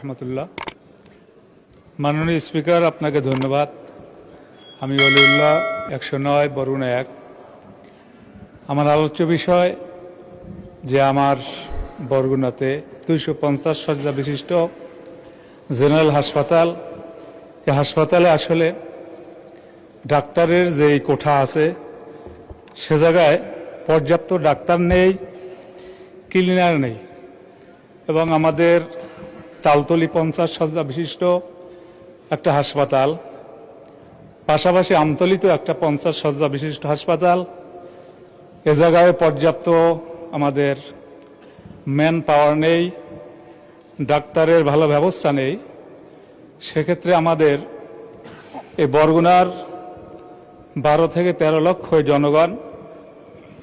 রহমতুল্লাহ। মাননীয় স্পিকার, আপনাকে ধন্যবাদ। আমি ওলিউল্লাহ 109 বরগুনা 1। আমার আলোচ্য বিষয় যে আমার বরগুনাতে 250 শয্যা বিশিষ্ট জেনারেল হাসপাতাল। এই হাসপাতালে আসলে ডাক্তারের যে কোঠা আছে সে জায়গায় পর্যাপ্ত ডাক্তার নেই, ক্লিনার নেই, এবং আমাদের তালতলি 50 শয্যা বিশিষ্ট একটা হাসপাতাল, পাশাপাশি আমতলিতেও একটা 50 শয্যা বিশিষ্ট হাসপাতাল। এ জায়গায় পর্যাপ্ত আমাদের ম্যান পাওয়ার নেই, ডাক্তারের ভালো ব্যবস্থা নেই। সেক্ষেত্রে আমাদের এই বরগুনার 12 থেকে 13 লক্ষ জনগণ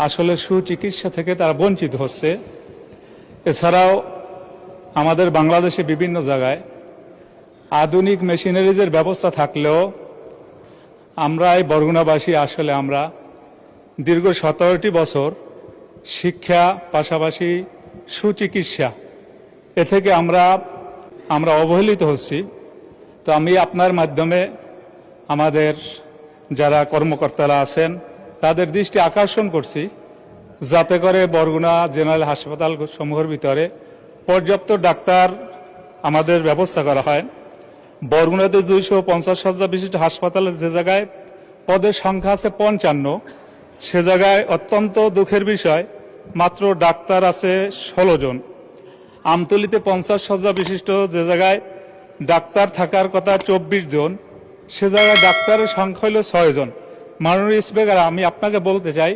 আসলে সুচিকিৎসা থেকে তারা বঞ্চিত হচ্ছে। এছাড়াও আমাদের বাংলাদেশে বিভিন্ন জায়গায় আধুনিক মেশিনারিজের ব্যবস্থা থাকলেও আমরা এই বরগুনাবাসী আসলে আমরা দীর্ঘ 17টি বছর শিক্ষা পাশাপাশি সুচিকিৎসা এ থেকে আমরা অবহেলিত হচ্ছি। তো আমি আপনার মাধ্যমে আমাদের যারা কর্মকর্তারা আছেন তাদের দৃষ্টি আকর্ষণ করছি, যাতে করে বরগুনা জেনারেল হাসপাতাল সমূহের ভিতরে পর্যাপ্ত ডাক্তার আমাদের ব্যবস্থা করা হয়। বরগুনাতে 250 শয্যা বিশিষ্ট হাসপাতালের যে জায়গায় পদের সংখ্যা আছে 55, সে জায়গায় অত্যন্ত দুঃখের বিষয় মাত্র ডাক্তার আছে 16 জন। আমতলিতে 50 শয্যা বিশিষ্ট যে জায়গায় ডাক্তার থাকার কথা 24 জন, সে জায়গায় ডাক্তারের সংখ্যা হলো 6 জন। মাননীয় স্পিকার, আমি আপনাকে বলতে চাই